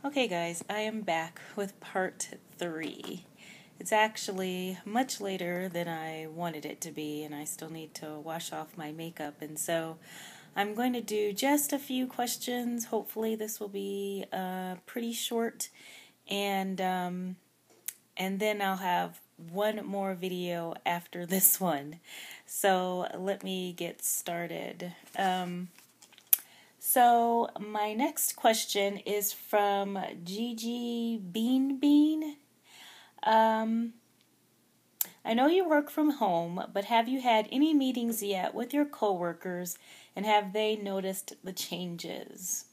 Okay guys, I am back with part 3. It's actually much later than I wanted it to be, and I still need to wash off my makeup, and so I'm going to do just a few questions. Hopefully this will be pretty short, and then I'll have one more video after this one. So let me get started. So my next question is from Gigi Bean Bean. I know you work from home, but have you had any meetings yet with your coworkers, and have they noticed the changes?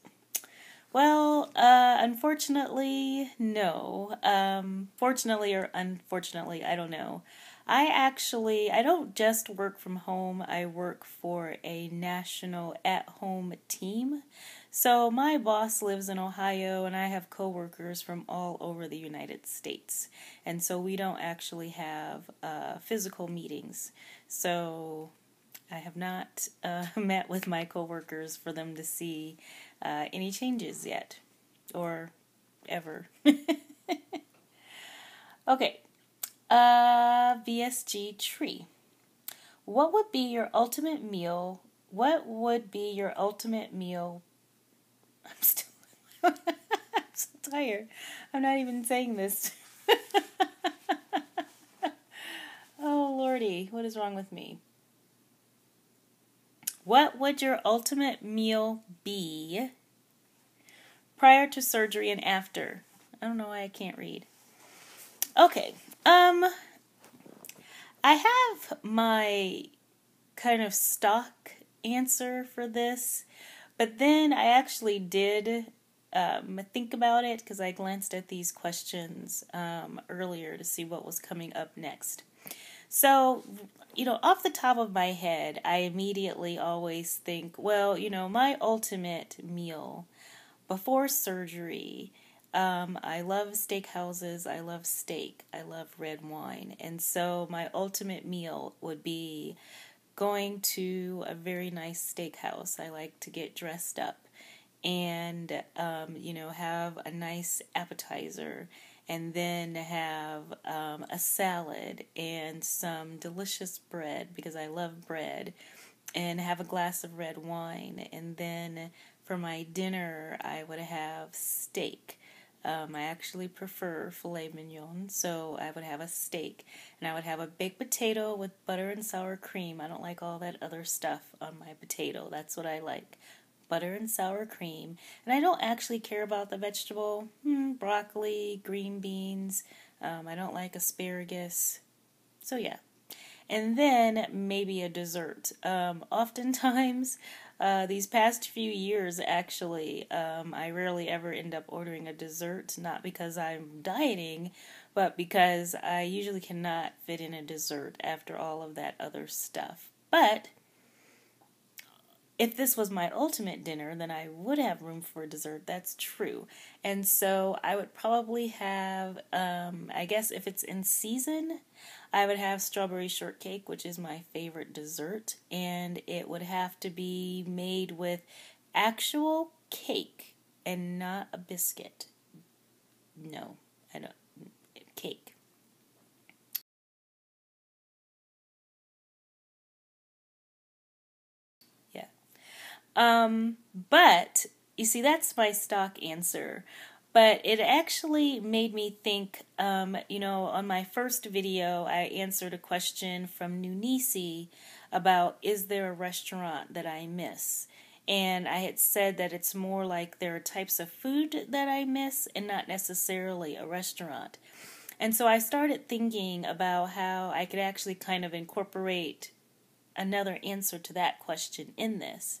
Well, unfortunately, no. Fortunately or unfortunately, I don't know. I don't just work from home, I work for a national at-home team. So my boss lives in Ohio, and I have coworkers from all over the United States. And so we don't actually have physical meetings. So I have not met with my coworkers for them to see any changes yet, or ever. Okay, VSG Tree. What would be your ultimate meal? What would be your ultimate meal? I'm so tired. I'm not even saying this. Oh, Lordy, what is wrong with me? What would your ultimate meal be prior to surgery and after? I don't know why I can't read. Okay, I have my kind of stock answer for this, but then I actually did think about it because I glanced at these questions earlier to see what was coming up next. So, off the top of my head, I immediately always think, well, my ultimate meal before surgery. I love steakhouses, I love steak, I love red wine, and so my ultimate meal would be going to a very nice steakhouse. I like to get dressed up and, have a nice appetizer, and then have a salad and some delicious bread, because I love bread, and have a glass of red wine, and then for my dinner I would have steak. I actually prefer filet mignon, so I would have a steak, and I would have a baked potato with butter and sour cream. I don't like all that other stuff on my potato. That's what I like. Butter and sour cream. And I don't actually care about the vegetable. Broccoli, green beans. I don't like asparagus. So yeah. And then maybe a dessert. Oftentimes, these past few years, actually, I rarely ever end up ordering a dessert, not because I'm dieting, but because I usually cannot fit in a dessert after all of that other stuff. But if this was my ultimate dinner, then I would have room for dessert. That's true. And so I would probably have, I guess if it's in season, I would have strawberry shortcake, which is my favorite dessert. And it would have to be made with actual cake and not a biscuit. No, I don't. Cake. Yeah. But you see, that's my stock answer. But it actually made me think, on my first video, I answered a question from Nunisi about, is there a restaurant that I miss? And I had said that it's more like there are types of food that I miss and not necessarily a restaurant. And so I started thinking about how I could actually kind of incorporate another answer to that question in this.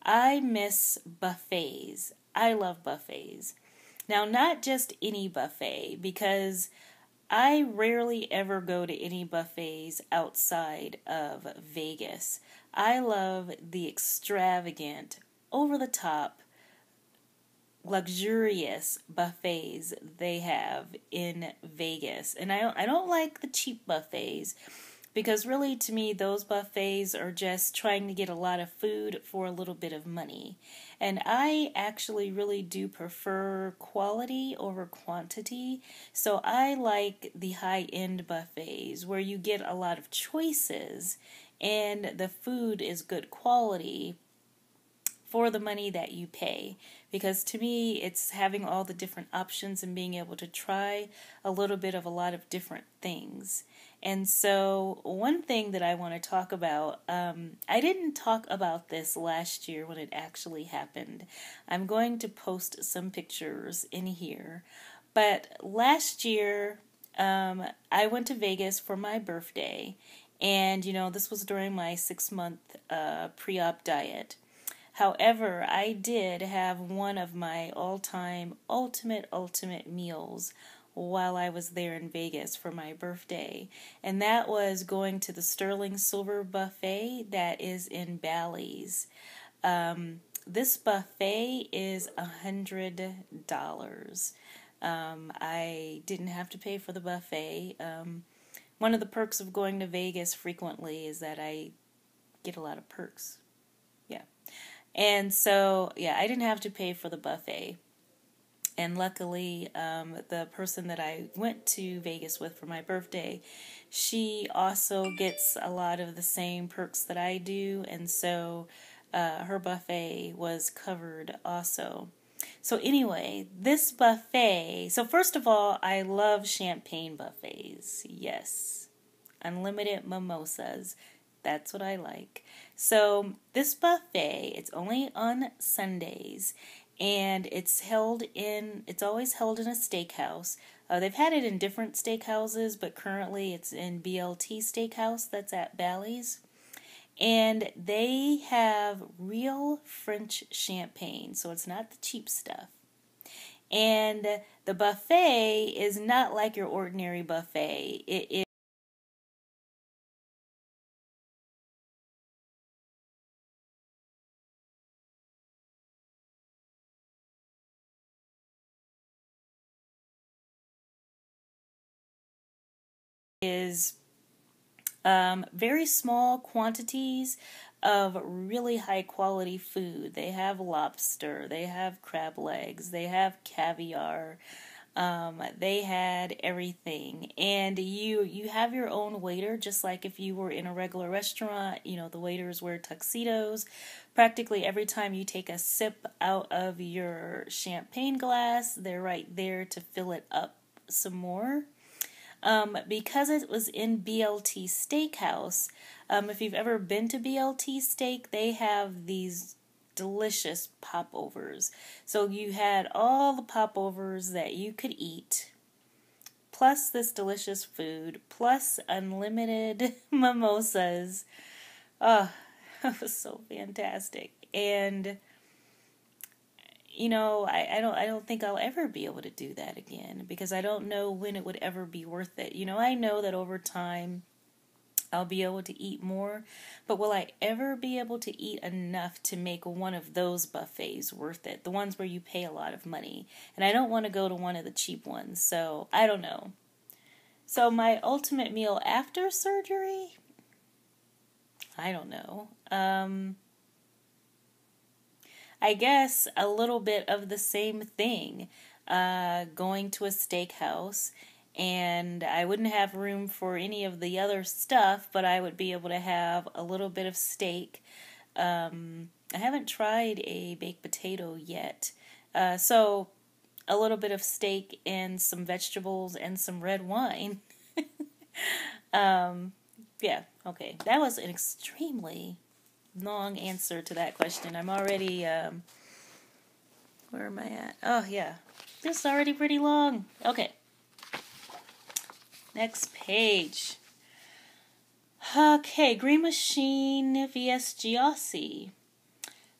I miss buffets. I love buffets. Now, not just any buffet, because I rarely ever go to any buffets outside of Vegas. I love the extravagant, over-the-top, luxurious buffets they have in Vegas. And I don't like the cheap buffets. Because really, to me, those buffets are just trying to get a lot of food for a little bit of money. And I actually really do prefer quality over quantity. So I like the high-end buffets where you get a lot of choices and the food is good quality for the money that you pay. Because to me, it's having all the different options and being able to try a little bit of a lot of different things. And so, one thing that I want to talk about, I didn't talk about this last year when it actually happened. I'm going to post some pictures in here. But last year, I went to Vegas for my birthday. And, this was during my 6-month pre-op diet. However, I did have one of my all-time ultimate meals while I was there in Vegas for my birthday. And that was going to the Sterling Silver Buffet that is in Bally's. This buffet is $100. I didn't have to pay for the buffet. One of the perks of going to Vegas frequently is that I get a lot of perks. Yeah. And so, I didn't have to pay for the buffet. And luckily, the person that I went to Vegas with for my birthday, she also gets a lot of the same perks that I do. And so her buffet was covered also. So anyway, this buffet, so first of all, I love champagne buffets. Yes. Unlimited mimosas. That's what I like. So this buffet, it's only on Sundays, and it's always held in a steakhouse. They've had it in different steakhouses, but currently it's in BLT Steakhouse that's at Bally's. And they have real French champagne, so it's not the cheap stuff. And the buffet is not like your ordinary buffet. It is very small quantities of really high quality food. They have lobster, they have crab legs, they have caviar. They had everything, and you have your own waiter, just like if you were in a regular restaurant. The waiters wear tuxedos. Practically every time you take a sip out of your champagne glass, they're right there to fill it up some more. Because it was in BLT Steakhouse, if you've ever been to BLT Steak, they have these delicious popovers. So you had all the popovers that you could eat, plus this delicious food, plus unlimited mimosas. Oh, it was so fantastic. And I don't think I'll ever be able to do that again, because I don't know when it would ever be worth it. I know that over time I'll be able to eat more, but will I ever be able to eat enough to make one of those buffets worth it? The ones where you pay a lot of money. And I don't want to go to one of the cheap ones, so I don't know. So my ultimate meal after surgery? I don't know. I guess a little bit of the same thing. Going to a steakhouse, and I wouldn't have room for any of the other stuff, but I would be able to have a little bit of steak. I haven't tried a baked potato yet. So a little bit of steak and some vegetables and some red wine. Yeah, okay. That was an extremely long answer to that question. I'm already, where am I at? Oh, yeah. This is already pretty long. Okay. Next page. Okay, Green Machine vs. Giossi.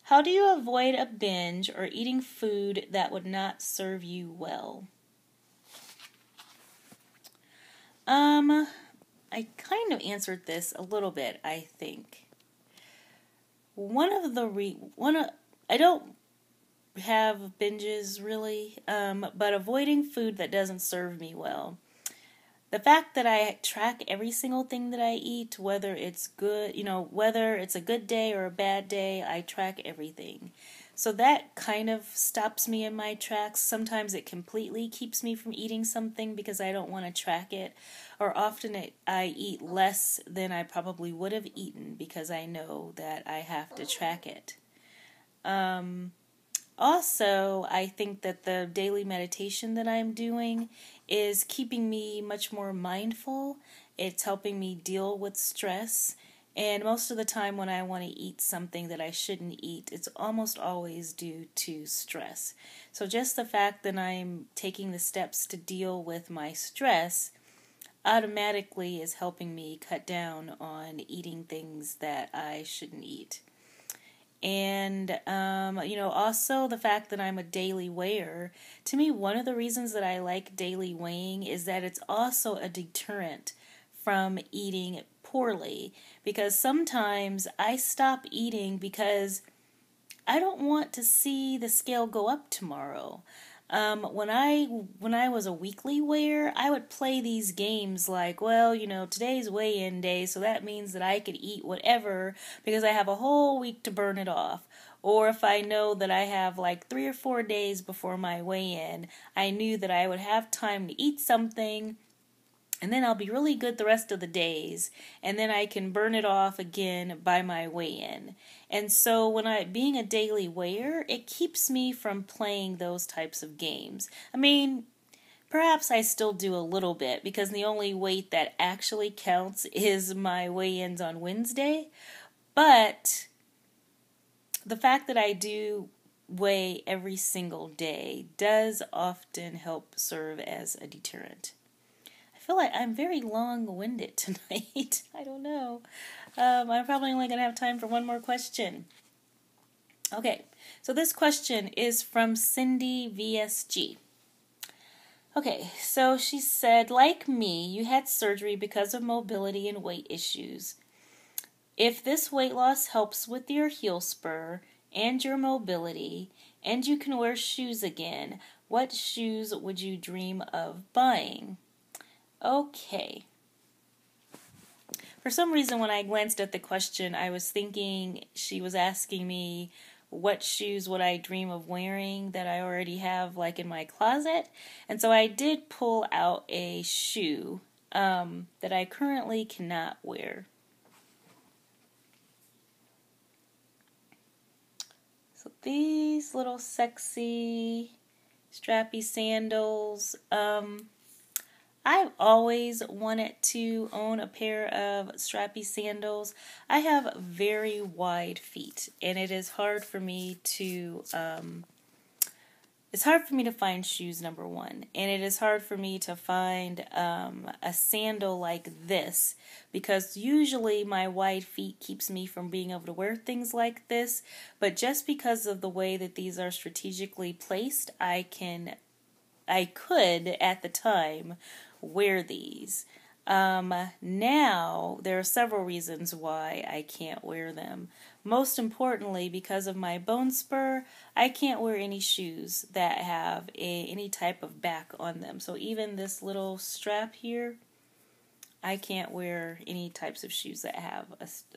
How do you avoid a binge or eating food that would not serve you well? I kind of answered this a little bit, I think. I don't have binges really, but avoiding food that doesn't serve me well. the fact that I track every single thing that I eat, whether it's good, whether it's a good day or a bad day, I track everything. So that kind of stops me in my tracks. Sometimes it completely keeps me from eating something because I don't want to track it. Or often I eat less than I probably would have eaten because I know that I have to track it. Also, I think that the daily meditation that I'm doing is keeping me much more mindful. It's helping me deal with stress. And most of the time when I want to eat something that I shouldn't eat, it's almost always due to stress. So just the fact that I'm taking the steps to deal with my stress automatically is helping me cut down on eating things that I shouldn't eat. And, also the fact that I'm a daily weigher. To me, one of the reasons that I like daily weighing is that it's also a deterrent from eating poorly. Because sometimes I stop eating because I don't want to see the scale go up tomorrow. When I was a weekly weigher, I would play these games like, well, today's weigh-in day, so that means that I could eat whatever because I have a whole week to burn it off. Or if I know that I have like 3 or 4 days before my weigh-in, I knew that I would have time to eat something, and then I'll be really good the rest of the days, and then I can burn it off again by my weigh-in. And so being a daily weigher, it keeps me from playing those types of games. I mean, perhaps I still do a little bit, because the only weight that actually counts is my weigh-ins on Wednesday. But the fact that I do weigh every single day does often help serve as a deterrent. I feel like I'm very long-winded tonight. I don't know. I'm probably only going to have time for one more question. Okay, so this question is from Cindy VSG. Okay, so she said, like me, you had surgery because of mobility and weight issues. If this weight loss helps with your heel spur and your mobility, and you can wear shoes again, what shoes would you dream of buying? Okay. For some reason, when I glanced at the question, I was thinking she was asking me what shoes would I dream of wearing that I already have like in my closet. And so I did pull out a shoe that I currently cannot wear. So these little sexy strappy sandals, I've always wanted to own a pair of strappy sandals. I have very wide feet, and it is hard for me to find shoes, number one, and it is hard for me to find a sandal like this, because usually my wide feet keeps me from being able to wear things like this. But just because of the way that these are strategically placed, I could at the time wear these. Now there are several reasons why I can't wear them. Most importantly, because of my bone spur, I can't wear any shoes that have any type of back on them. So even this little strap here, I can't wear any types of shoes that have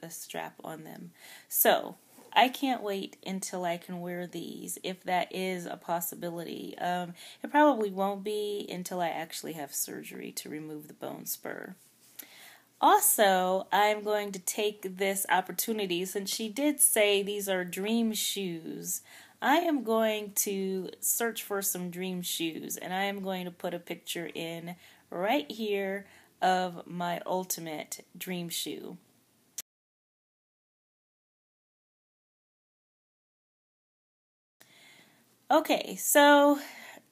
a strap on them. So I can't wait until I can wear these, if that is a possibility. It probably won't be until I actually have surgery to remove the bone spur. Also, I'm going to take this opportunity, since she did say these are dream shoes, I am going to search for some dream shoes, and I am going to put a picture in right here of my ultimate dream shoe. Okay, so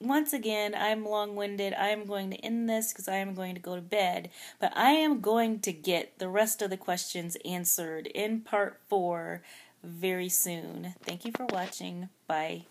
once again, I'm long-winded. I am going to end this because I am going to go to bed. But I am going to get the rest of the questions answered in part 4 very soon. Thank you for watching. Bye.